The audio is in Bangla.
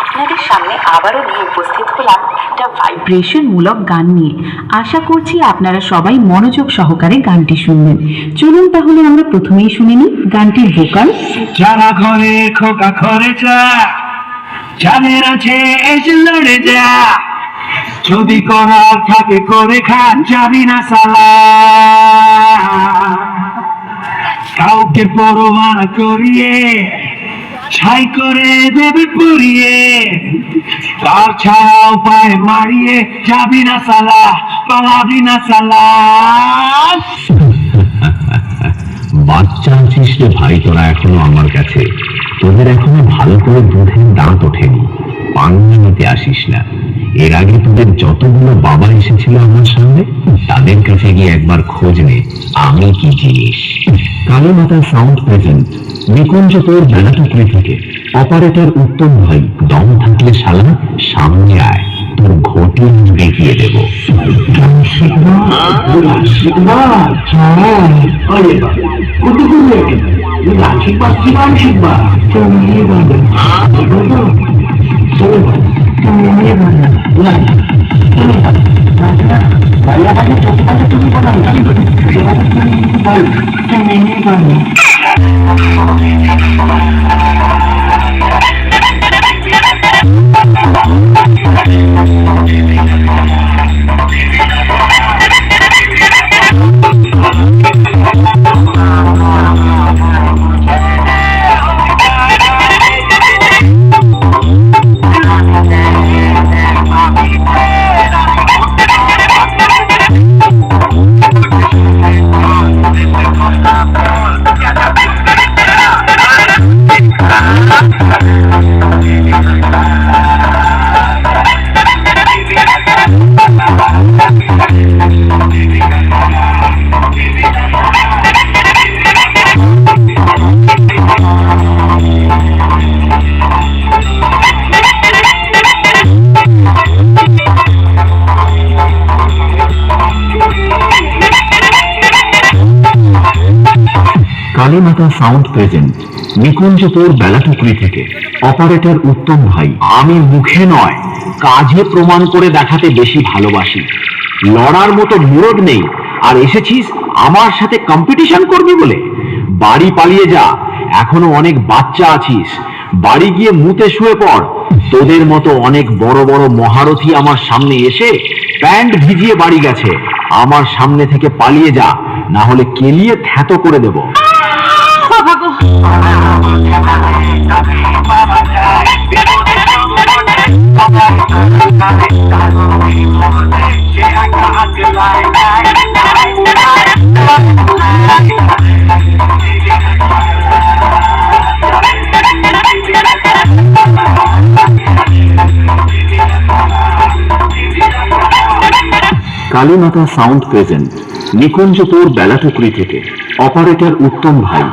আপনাদের সামনে আবারও নিয়ে উপস্থিত হলাম একটা ভাইব্রেশন মূলক গান নিয়ে। আশা করছি আপনারা সবাই মনোযোগ সহকারে গানটি শুনবেন। চলুন তাহলে আমরা প্রথমেই শুনে নিই গানটির ভোকাল। যারা ঘরে খোকা ঘরে যা, যাদের আছে এসে লড়ে যা, যদি করার থাকে করে খান, যাবি না সালা। কাউকে পরোয়া না করিয়ে ছাই করে দেবে পুড়িয়ে, তার ছায়াও পায়ে মারিয়ে, যাবি না সালা, পালাবি না সালা। বাচ্চা আছিস রে ভাই তোরা এখনো আমার কাছে, তোদের এখনো ভালো করে দুধের দাঁত ওঠেনি, পাঙ্গা নিতে আসিস না। এর আগে তোদের যতগুলো বাবা এসেছিল আমার সামনে, তাদের কাছে গিয়ে একবার খোঁজ নে আমি কি জিনিস। কালো মাথার সাউন্ড প্রেজেন্ট, নিকুঞ্জ তোর বেলাটুকরি থেকে। অপারেটর উত্তম ভাই, দম থাকলে শালা সামনে আয়, তোর ঘটি দেখিয়ে দেবো। কালী মাতা সাউন্ড প্রেজেন্ট, নিকুঞ্জ তোর বেলাটুকরি থেকে। অপারেটর উত্তম ভাই, আমি মুখে নয় কাজে প্রমাণ করে দেখাতে বেশি ভালোবাসি। লড়ার মতো মুরদ নেই, আর এসেছিস আমার সাথে কম্পিটিশন করবি বলে? বাড়ি পালিয়ে যা, এখনো অনেক বাচ্চা আছিস, বাড়ি গিয়ে মুতে শুয়ে পড়। তোদের মতো অনেক বড় বড় মহারথী আমার সামনে এসে প্যান্ট ভিজিয়ে বাড়ি গেছে। আমার সামনে থেকে পালিয়ে যা, না হলে কেলিয়ে থ্যাতো করে দেব। কালী মাতা সাউন্ড প্রেজেন্ট, নিকুঞ্জ তোর বেলাটুকরি থেকে। অপারেটর উত্তম ভাই,